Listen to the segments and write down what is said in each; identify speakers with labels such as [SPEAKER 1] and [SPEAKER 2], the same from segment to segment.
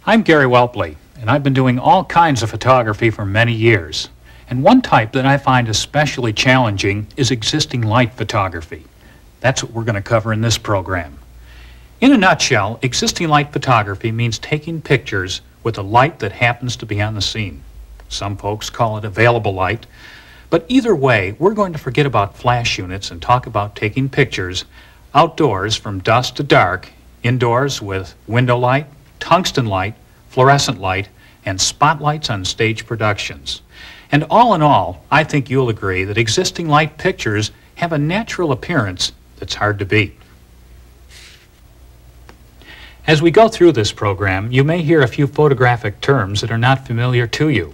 [SPEAKER 1] I'm Gary Welpley, and I've been doing all kinds of photography for many years. And one type that I find especially challenging is existing light photography. That's what we're going to cover in this program. In a nutshell, existing light photography means taking pictures with a light that happens to be on the scene. Some folks call it available light, but either way, we're going to forget about flash units and talk about taking pictures outdoors from dusk to dark, indoors with window light, tungsten light, fluorescent light, and spotlights on stage productions. And all in all, I think you'll agree that existing light pictures have a natural appearance that's hard to beat. As we go through this program, you may hear a few photographic terms that are not familiar to you.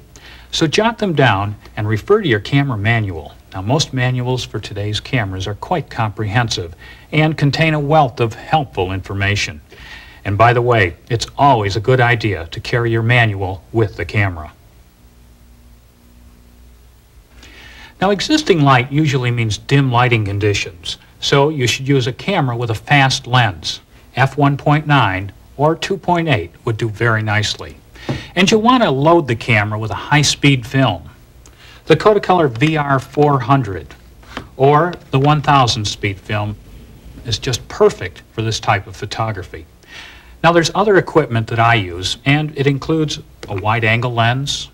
[SPEAKER 1] So jot them down and refer to your camera manual. Now, most manuals for today's cameras are quite comprehensive and contain a wealth of helpful information. And by the way, it's always a good idea to carry your manual with the camera. Now, existing light usually means dim lighting conditions, so you should use a camera with a fast lens. f1.9 or 2.8 would do very nicely. And you'll want to load the camera with a high-speed film. The Kodak VR400 or the 1000 speed film is just perfect for this type of photography. Now, there's other equipment that I use, and it includes a wide-angle lens.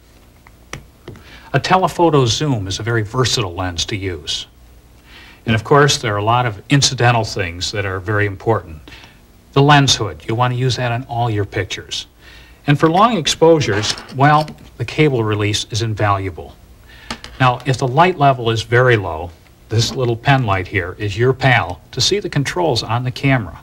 [SPEAKER 1] A telephoto zoom is a very versatile lens to use. And of course, there are a lot of incidental things that are very important. The lens hood, you want to use that on all your pictures. And for long exposures, well, the cable release is invaluable. Now, if the light level is very low, this little pen light here is your pal to see the controls on the camera.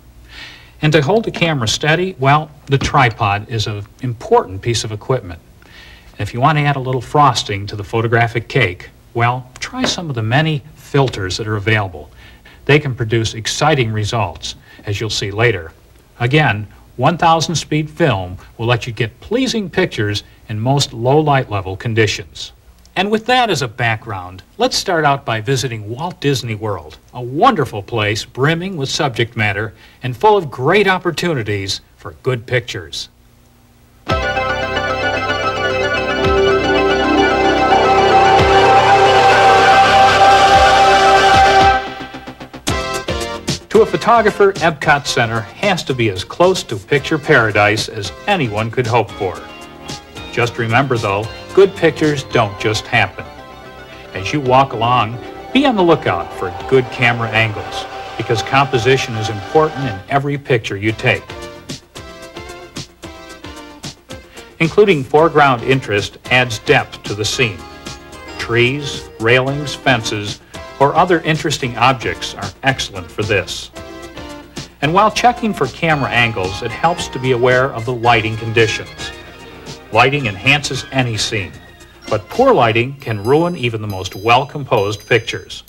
[SPEAKER 1] And to hold the camera steady, well, the tripod is an important piece of equipment. And if you want to add a little frosting to the photographic cake, well, try some of the many filters that are available. They can produce exciting results, as you'll see later. Again, 1000 speed film will let you get pleasing pictures in most low light level conditions. And with that as a background, let's start out by visiting Walt Disney World, a wonderful place brimming with subject matter and full of great opportunities for good pictures. To a photographer, EPCOT Center has to be as close to picture paradise as anyone could hope for. Just remember, though, good pictures don't just happen. As you walk along, be on the lookout for good camera angles, because composition is important in every picture you take. Including foreground interest adds depth to the scene. Trees, railings, fences, or other interesting objects are excellent for this. And while checking for camera angles, it helps to be aware of the lighting conditions. Lighting enhances any scene, but poor lighting can ruin even the most well-composed pictures.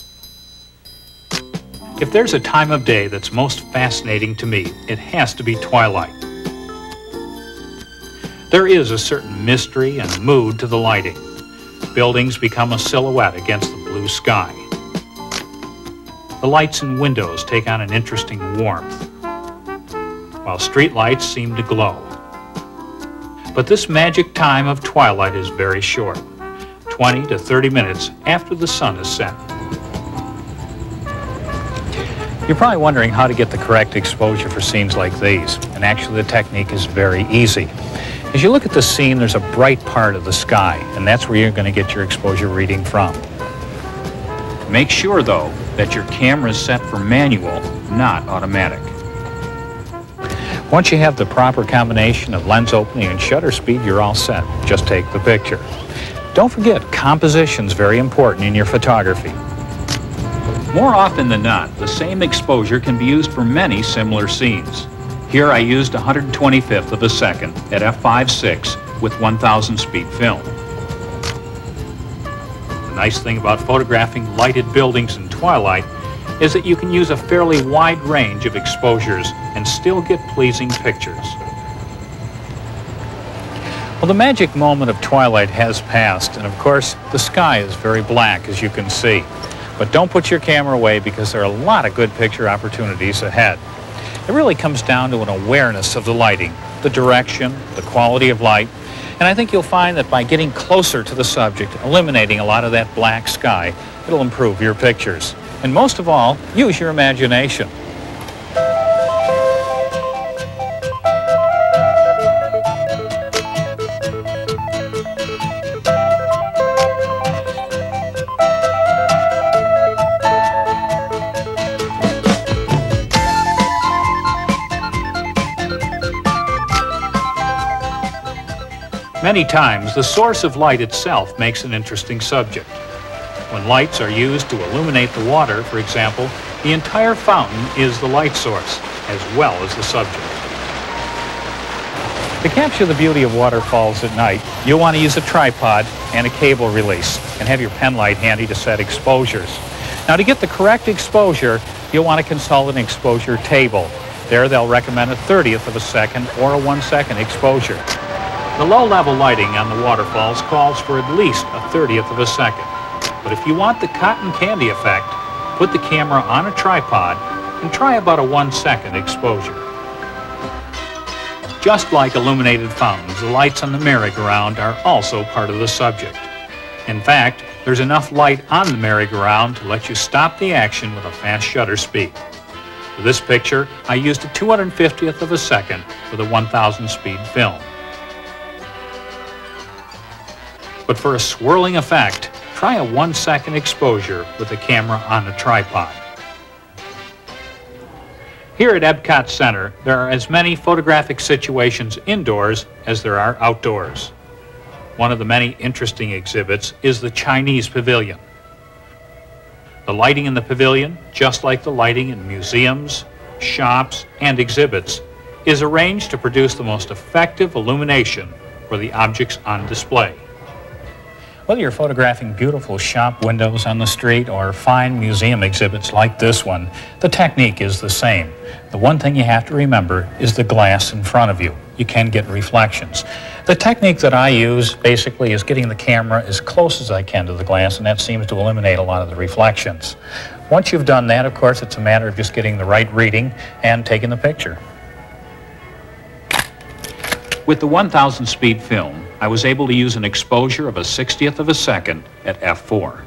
[SPEAKER 1] If there's a time of day that's most fascinating to me, it has to be twilight. There is a certain mystery and mood to the lighting. Buildings become a silhouette against the blue sky. The lights in windows take on an interesting warmth, while street lights seem to glow. But this magic time of twilight is very short, 20 to 30 minutes after the sun is set. You're probably wondering how to get the correct exposure for scenes like these, and actually the technique is very easy. As you look at the scene, there's a bright part of the sky, and that's where you're going to get your exposure reading from. Make sure, though, that your camera is set for manual, not automatic. Once you have the proper combination of lens opening and shutter speed, you're all set. Just take the picture. Don't forget, composition is very important in your photography. More often than not, the same exposure can be used for many similar scenes. Here I used 125th of a second at f5.6 with 1000 speed film. The nice thing about photographing lighted buildings in twilight is that you can use a fairly wide range of exposures and still get pleasing pictures. Well, the magic moment of twilight has passed, and of course, the sky is very black, as you can see. But don't put your camera away, because there are a lot of good picture opportunities ahead. It really comes down to an awareness of the lighting the direction, the quality of light, and I think you'll find that by getting closer to the subject, eliminating a lot of that black sky, it'll improve your pictures. And most of all, use your imagination. Many times, the source of light itself makes an interesting subject. When lights are used to illuminate the water, for example, the entire fountain is the light source, as well as the subject. To capture the beauty of waterfalls at night, you'll want to use a tripod and a cable release, and have your pen light handy to set exposures. Now, to get the correct exposure, you'll want to consult an exposure table. There, they'll recommend a 1/30th of a second or a 1-second exposure. The low-level lighting on the waterfalls calls for at least a 1/30th of a second. But if you want the cotton candy effect, put the camera on a tripod and try about a 1-second exposure. Just like illuminated fountains, the lights on the merry-go-round are also part of the subject. In fact, there's enough light on the merry-go-round to let you stop the action with a fast shutter speed. For this picture, I used a 250th of a second with a 1000 speed film. But for a swirling effect, try a 1-second exposure with the camera on a tripod. Here at EPCOT Center, there are as many photographic situations indoors as there are outdoors. One of the many interesting exhibits is the Chinese Pavilion. The lighting in the pavilion, just like the lighting in museums, shops, and exhibits, is arranged to produce the most effective illumination for the objects on display. Whether you're photographing beautiful shop windows on the street or fine museum exhibits like this one, the technique is the same. The one thing you have to remember is the glass in front of you. You can get reflections. The technique that I use basically is getting the camera as close as I can to the glass, and that seems to eliminate a lot of the reflections. Once you've done that, of course, it's a matter of just getting the right reading and taking the picture. With the 1000 speed film, I was able to use an exposure of a 1/60th of a second at f4.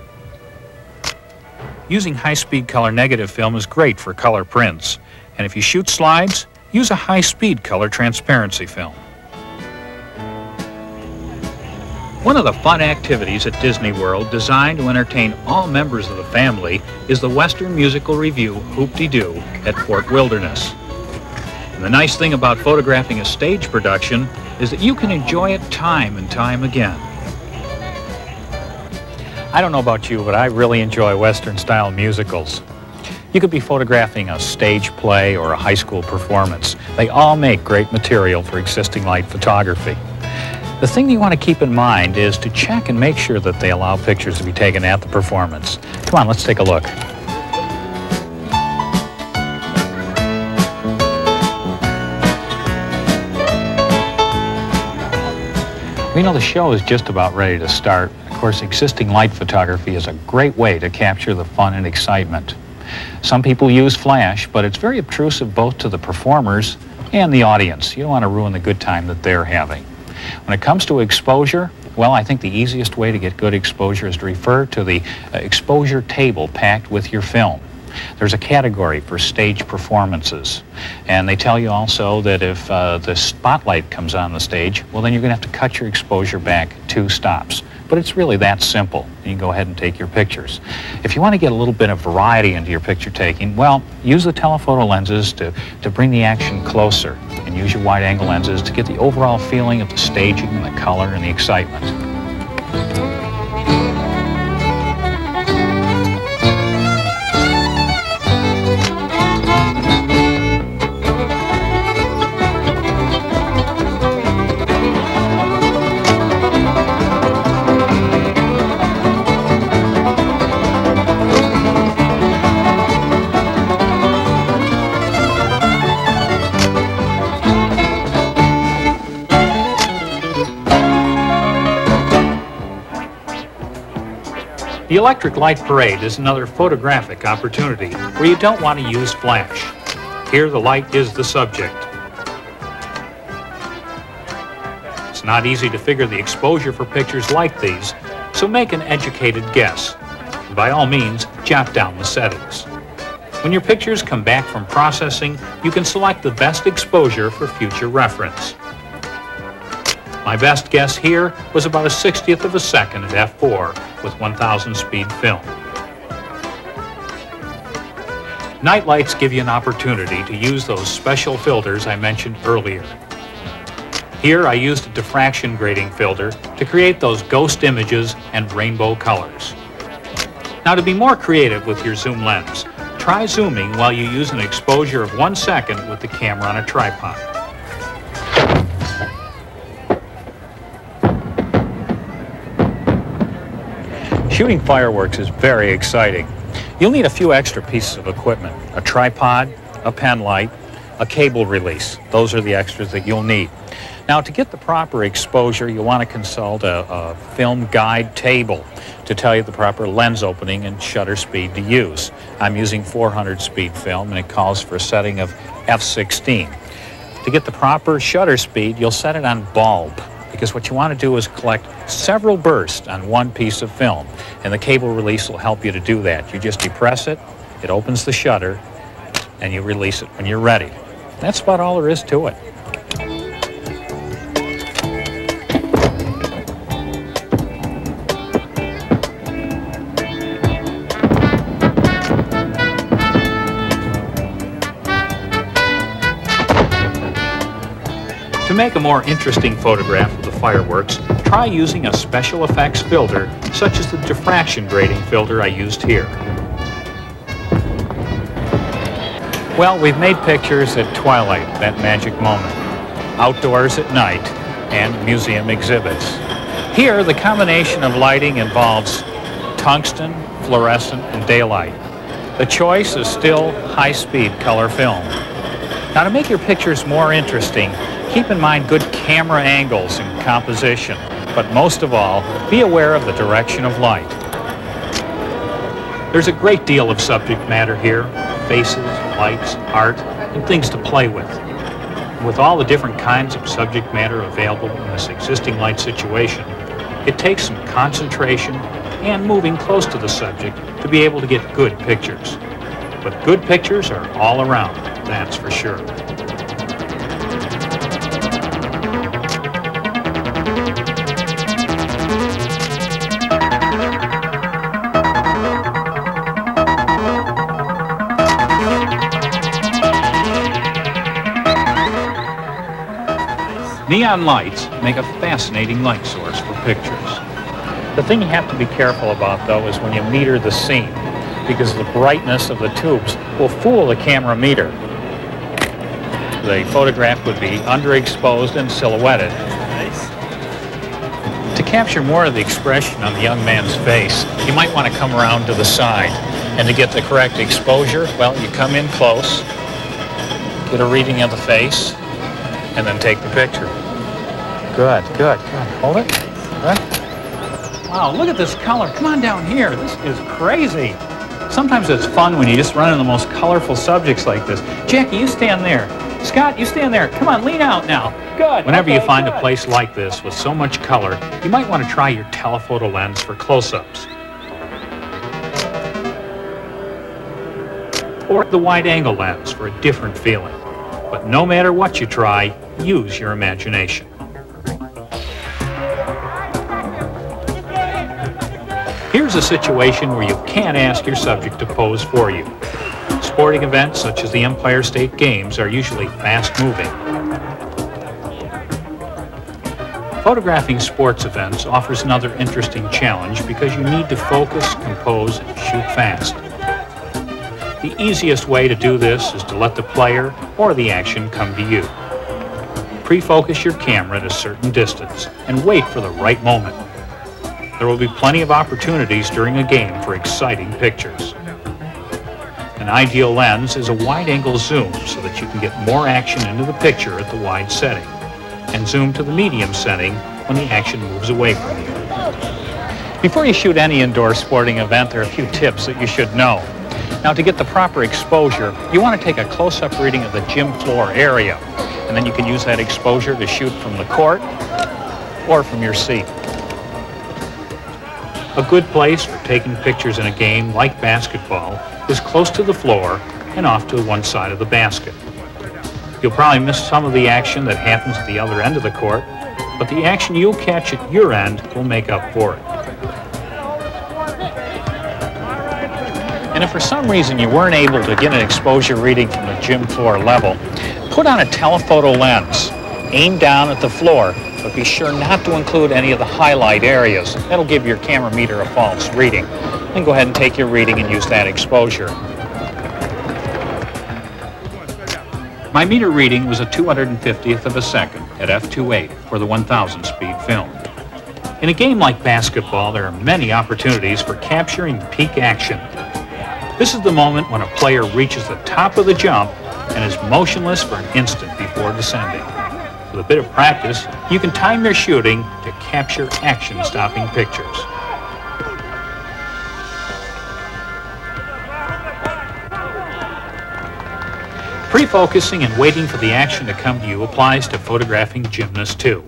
[SPEAKER 1] Using high-speed color negative film is great for color prints, and if you shoot slides, use a high-speed color transparency film. One of the fun activities at Disney World designed to entertain all members of the family is the Western musical review Hoop-de-Doo at Fort Wilderness. And the nice thing about photographing a stage production is that you can enjoy it time and time again. I don't know about you, but I really enjoy Western-style musicals. You could be photographing a stage play or a high school performance. They all make great material for existing light photography. The thing you want to keep in mind is to check and make sure that they allow pictures to be taken at the performance. Come on, let's take a look. You know, the show is just about ready to start. Of course, existing light photography is a great way to capture the fun and excitement. Some people use flash, but it's very obtrusive both to the performers and the audience. You don't want to ruin the good time that they're having. When it comes to exposure, well, I think the easiest way to get good exposure is to refer to the exposure table packed with your film. There's a category for stage performances, and they tell you also that if the spotlight comes on the stage, well, then you're going to have to cut your exposure back 2 stops. But it's really that simple. You can go ahead and take your pictures. If you want to get a little bit of variety into your picture taking, well, use the telephoto lenses to bring the action closer, and use your wide-angle lenses to get the overall feeling of the staging and the color and the excitement. The Electric Light Parade is another photographic opportunity where you don't want to use flash. Here the light is the subject. It's not easy to figure the exposure for pictures like these, so make an educated guess. And by all means, jot down the settings. When your pictures come back from processing, you can select the best exposure for future reference. My best guess here was about a 60th of a second at f4 with 1000 speed film. Night lights give you an opportunity to use those special filters I mentioned earlier. Here I used a diffraction grading filter to create those ghost images and rainbow colors. Now, to be more creative with your zoom lens, try zooming while you use an exposure of 1 second with the camera on a tripod. Shooting fireworks is very exciting. You'll need a few extra pieces of equipment: a tripod, a pen light, a cable release. Those are the extras that you'll need. Now, to get the proper exposure, you'll want to consult a film guide table to tell you the proper lens opening and shutter speed to use. I'm using 400 speed film, and it calls for a setting of f16. To get the proper shutter speed, you'll set it on bulb, because what you want to do is collect several bursts on one piece of film, and the cable release will help you to do that. You just depress it, it opens the shutter, and you release it when you're ready. That's about all there is to it. To make a more interesting photograph of the fireworks, try using a special effects filter such as the diffraction grading filter I used here. Well, we've made pictures at twilight, that magic moment, outdoors at night, and museum exhibits. Here, the combination of lighting involves tungsten, fluorescent, and daylight. The choice is still high-speed color film. Now, to make your pictures more interesting, keep in mind good camera angles and composition, but most of all, be aware of the direction of light. There's a great deal of subject matter here: faces, lights, art, and things to play with. With all the different kinds of subject matter available in this existing light situation, it takes some concentration and moving close to the subject to be able to get good pictures. But good pictures are all around, that's for sure. Neon lights make a fascinating light source for pictures. The thing you have to be careful about, though, is when you meter the scene, because the brightness of the tubes will fool the camera meter. The photograph would be underexposed and silhouetted. To capture more of the expression on the young man's face, you might want to come around to the side. And to get the correct exposure, well, you come in close, get a reading of the face, and then take the picture. Good, good, good. Hold it. Good. Wow, look at this color. Come on down here. This is crazy. Sometimes it's fun when you just run into the most colorful subjects like this. Jackie, you stand there. Scott, you stand there. Come on, lean out now. Good. Whenever you find a place like this with so much color, you might want to try your telephoto lens for close-ups. Or the wide-angle lens for a different feeling. But no matter what you try, use your imagination. Here's a situation where you can't ask your subject to pose for you. Sporting events such as the Empire State Games are usually fast-moving. Photographing sports events offers another interesting challenge because you need to focus, compose, and shoot fast. The easiest way to do this is to let the player or the action come to you. Pre-focus your camera at a certain distance and wait for the right moment. There will be plenty of opportunities during a game for exciting pictures. An ideal lens is a wide-angle zoom so that you can get more action into the picture at the wide setting, and zoom to the medium setting when the action moves away from you. Before you shoot any indoor sporting event, there are a few tips that you should know. Now, to get the proper exposure, you want to take a close-up reading of the gym floor area, and then you can use that exposure to shoot from the court, or from your seat. A good place for taking pictures in a game like basketball is close to the floor and off to one side of the basket. You'll probably miss some of the action that happens at the other end of the court, but the action you'll catch at your end will make up for it. And if for some reason you weren't able to get an exposure reading from the gym floor level, put on a telephoto lens. Aim down at the floor, but be sure not to include any of the highlight areas. That'll give your camera meter a false reading. Then go ahead and take your reading and use that exposure. My meter reading was a 250th of a second at f2.8 for the 1000 speed film. In a game like basketball, there are many opportunities for capturing peak action. This is the moment when a player reaches the top of the jump and is motionless for an instant before descending. With a bit of practice, you can time your shooting to capture action-stopping pictures. Pre-focusing and waiting for the action to come to you applies to photographing gymnasts too.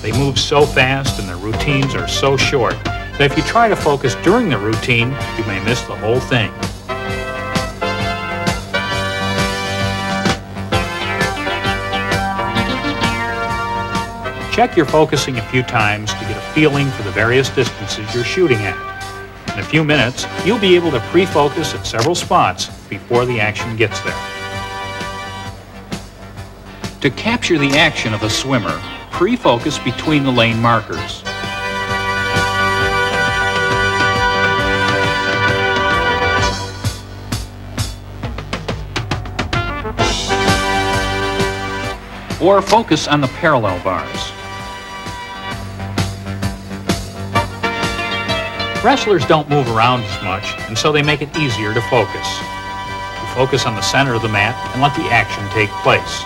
[SPEAKER 1] They move so fast and their routines are so short that if you try to focus during the routine, you may miss the whole thing. Check your focusing a few times to get a feeling for the various distances you're shooting at. In a few minutes, you'll be able to pre-focus at several spots before the action gets there. To capture the action of a swimmer, pre-focus between the lane markers. Or focus on the parallel bars. Wrestlers don't move around as much, and so they make it easier to focus. You focus on the center of the mat and let the action take place.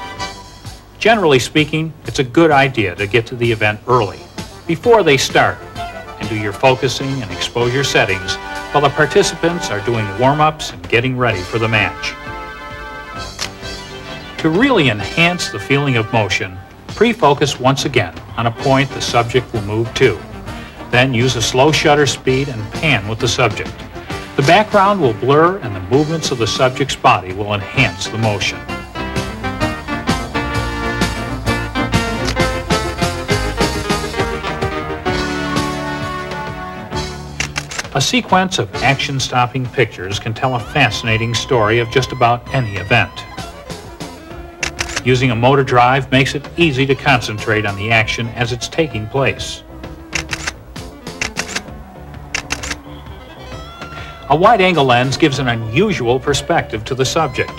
[SPEAKER 1] Generally speaking, it's a good idea to get to the event early, before they start, and do your focusing and exposure settings while the participants are doing warm-ups and getting ready for the match. To really enhance the feeling of motion, pre-focus once again on a point the subject will move to. Then use a slow shutter speed and pan with the subject. The background will blur and the movements of the subject's body will enhance the motion. A sequence of action-stopping pictures can tell a fascinating story of just about any event. Using a motor drive makes it easy to concentrate on the action as it's taking place. A wide-angle lens gives an unusual perspective to the subject.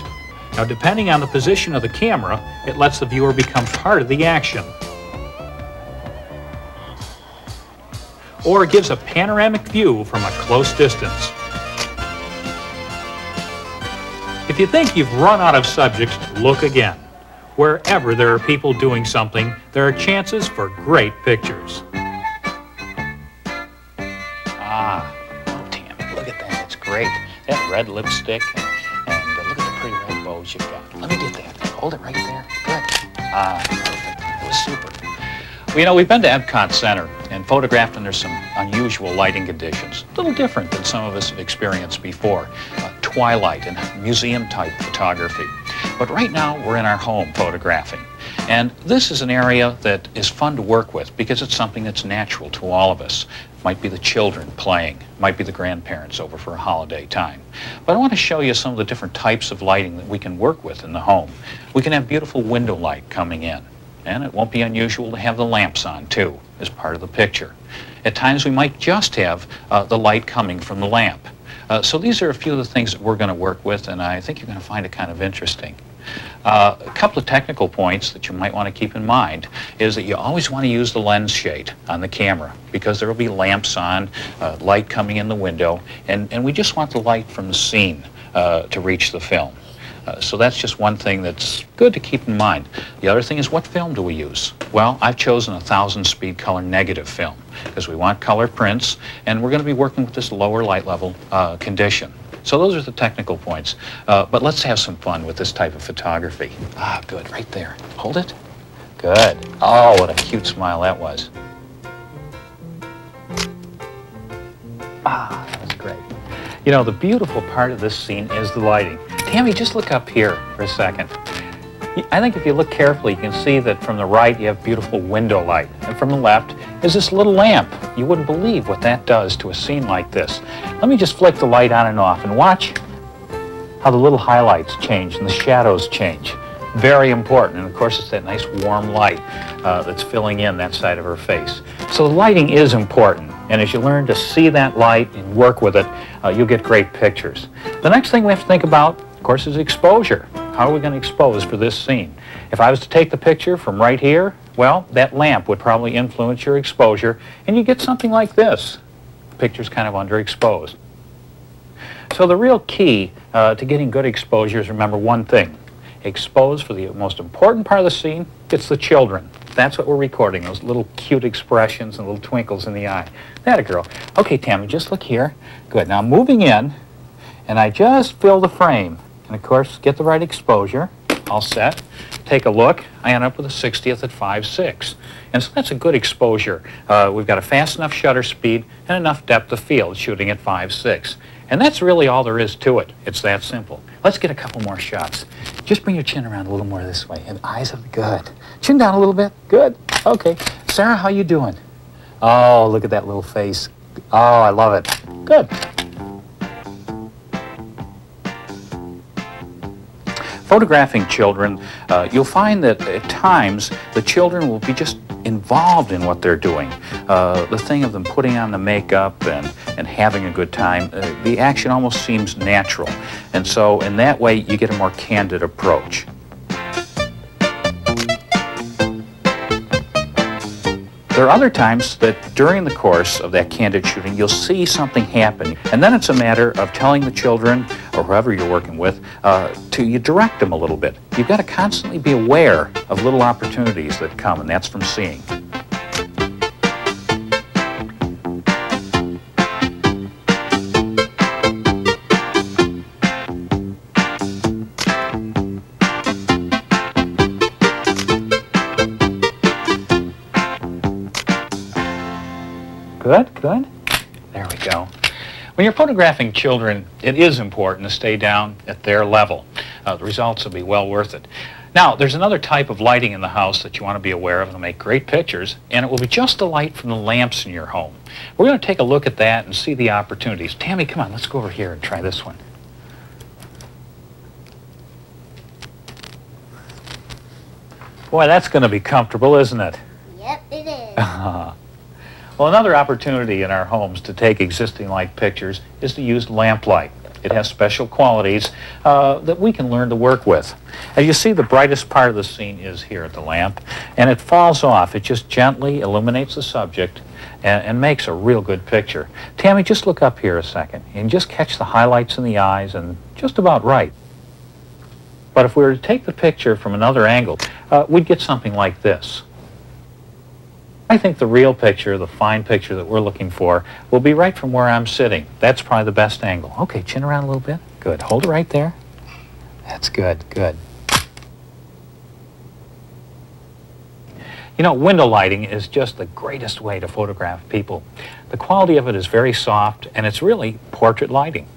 [SPEAKER 1] Now, depending on the position of the camera, it lets the viewer become part of the action. Or it gives a panoramic view from a close distance. If you think you've run out of subjects, look again. Wherever there are people doing something, there are chances for great pictures. Great. That red lipstick and look at the pretty red bows you've got. Let me get that. Hold it right there. Good. Perfect. It was super. Well, you know, we've been to EPCOT Center and photographed under some unusual lighting conditions. A little different than some of us have experienced before. Twilight and museum-type photography. But right now, we're in our home photographing. And this is an area that is fun to work with because it's something that's natural to all of us. It might be the children playing, might be the grandparents over for a holiday time. But I want to show you some of the different types of lighting that we can work with in the home. We can have beautiful window light coming in. And it won't be unusual to have the lamps on, too, as part of the picture. At times, we might just have the light coming from the lamp. So these are a few of the things that we're going to work with, and I think you're going to find it kind of interesting. A couple of technical points that you might want to keep in mind is that you always want to use the lens shade on the camera because there will be lamps on, light coming in the window, and we just want the light from the scene to reach the film. So that's just one thing that's good to keep in mind. The other thing is, what film do we use? Well, I've chosen a 1000 speed color negative film because we want color prints, and we're going to be working with this lower light level condition. So those are the technical points. But let's have some fun with this type of photography. Good, right there. Hold it. Good. Oh, what a cute smile that was. Ah, that's great. You know, the beautiful part of this scene is the lighting. Tammy, just look up here for a second. I think if you look carefully, you can see that from the right you have beautiful window light, and from the left is this little lamp. You wouldn't believe what that does to a scene like this. Let me just flick the light on and off and watch how the little highlights change and the shadows change. Very important, and of course it's that nice warm light that's filling in that side of her face. So the lighting is important, and as you learn to see that light and work with it, you'll get great pictures. The next thing we have to think about, of course, is exposure. How are we going to expose for this scene? If I was to take the picture from right here, well, that lamp would probably influence your exposure, and you get something like this. The picture's kind of underexposed. So the real key to getting good exposure is remember one thing. Expose for the most important part of the scene, it's the children. That's what we're recording, those little cute expressions and little twinkles in the eye. That a girl. Okay, Tammy, just look here. Good. Now moving in, and I just fill the frame. And of course, get the right exposure. All set. Take a look. I end up with a 60th at 5.6. And so that's a good exposure. We've got a fast enough shutter speed and enough depth of field shooting at 5.6. And that's really all there is to it. It's that simple. Let's get a couple more shots. Just bring your chin around a little more this way. And eyes up. Good. Chin down a little bit. Good. Okay. Sarah, how you doing? Oh, look at that little face. Oh, I love it. Good. Photographing children, you'll find that at times the children will be just involved in what they're doing. The thing of them putting on the makeup and having a good time, the action almost seems natural. And so in that way you get a more candid approach. There are other times that during the course of that candid shooting, you'll see something happen. And then it's a matter of telling the children, or whoever you're working with, you direct them a little bit. You've got to constantly be aware of little opportunities that come, and that's from seeing. Good, good. There we go. When you're photographing children, it is important to stay down at their level. The results will be well worth it. Now, there's another type of lighting in the house that you want to be aware of. It'll make great pictures, and it will be just the light from the lamps in your home. We're going to take a look at that and see the opportunities. Tammy, come on, let's go over here and try this one. Boy, that's going to be comfortable, isn't it?
[SPEAKER 2] Yep, it is.
[SPEAKER 1] Well, another opportunity in our homes to take existing light pictures is to use lamplight. It has special qualities that we can learn to work with. As you see, the brightest part of the scene is here at the lamp, and it falls off. It just gently illuminates the subject and makes a real good picture. Tammy, just look up here a second and just catch the highlights in the eyes and just about right. But if we were to take the picture from another angle, we'd get something like this. I think the real picture, the fine picture that we're looking for, will be right from where I'm sitting. That's probably the best angle. Okay, chin around a little bit. Good. Hold it right there. That's good, good. You know, window lighting is just the greatest way to photograph people. The quality of it is very soft, and it's really portrait lighting.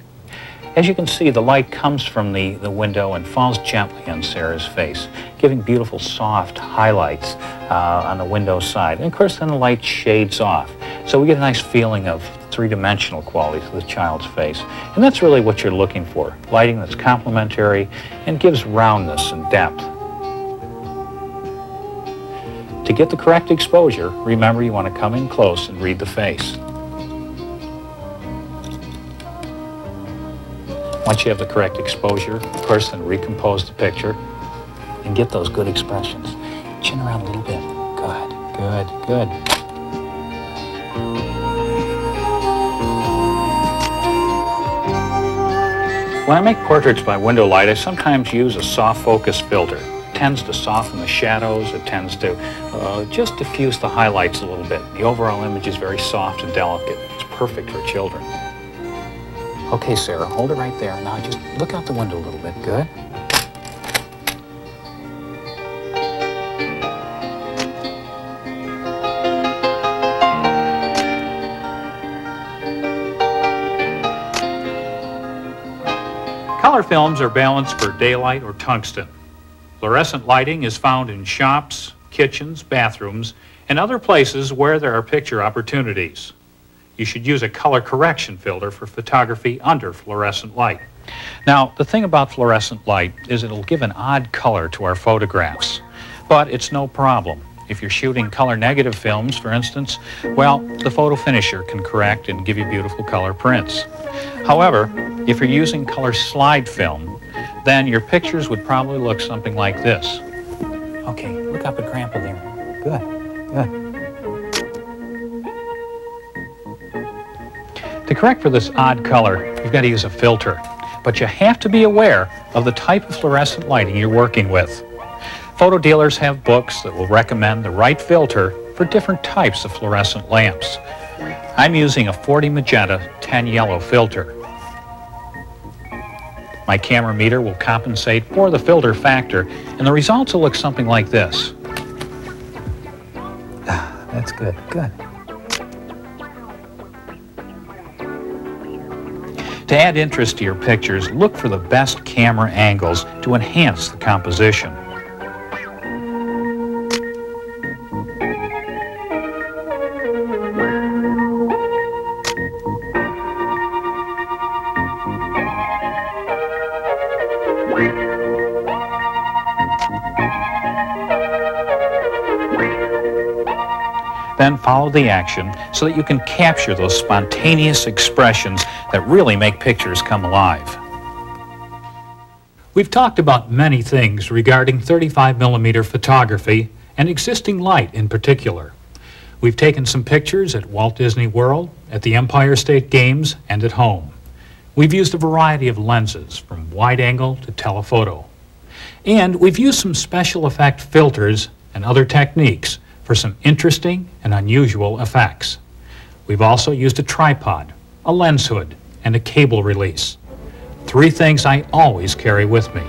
[SPEAKER 1] As you can see, the light comes from the window and falls gently on Sarah's face, giving beautiful soft highlights on the window side. And of course, then the light shades off. So we get a nice feeling of three-dimensional qualities of the child's face. And that's really what you're looking for, lighting that's complementary and gives roundness and depth. To get the correct exposure, remember you want to come in close and read the face. Once you have the correct exposure, of course, then recompose the picture and get those good expressions. Chin around a little bit. Good, good, good. When I make portraits by window light, I sometimes use a soft focus filter. It tends to soften the shadows. It tends to just diffuse the highlights a little bit. The overall image is very soft and delicate. It's perfect for children. Okay, Sarah, hold it right there. Now just look out the window a little bit. Good. Color films are balanced for daylight or tungsten. Fluorescent lighting is found in shops, kitchens, bathrooms, and other places where there are picture opportunities. You should use a color correction filter for photography under fluorescent light. Now, the thing about fluorescent light is it'll give an odd color to our photographs, but it's no problem. If you're shooting color negative films, for instance, well, the photo finisher can correct and give you beautiful color prints. However, if you're using color slide film, then your pictures would probably look something like this. Okay, look up at Grandpa there. Good, good. To correct for this odd color, you've got to use a filter, but you have to be aware of the type of fluorescent lighting you're working with. Photo dealers have books that will recommend the right filter for different types of fluorescent lamps. I'm using a 40 magenta, 10 yellow filter. My camera meter will compensate for the filter factor, and the results will look something like this. That's good, good. To add interest to your pictures, look for the best camera angles to enhance the composition. Then follow the action so that you can capture those spontaneous expressions that really make pictures come alive. We've talked about many things regarding 35mm photography and existing light in particular. We've taken some pictures at Walt Disney World, at the Empire State Games, and at home. We've used a variety of lenses, from wide angle to telephoto. And we've used some special effect filters and other techniques for some interesting and unusual effects. We've also used a tripod, a lens hood, and a cable release. 3 things I always carry with me.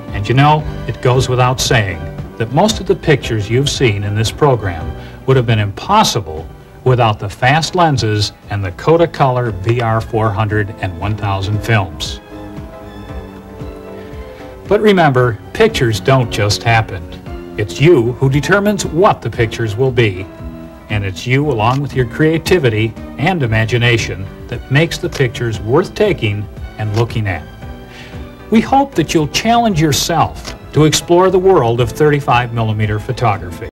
[SPEAKER 1] And you know, it goes without saying that most of the pictures you've seen in this program would have been impossible without the fast lenses and the Kodak Color VR400 and 1000 films. But remember, pictures don't just happen. It's you who determines what the pictures will be, and it's you, along with your creativity and imagination, that makes the pictures worth taking and looking at. We hope that you'll challenge yourself to explore the world of 35mm photography.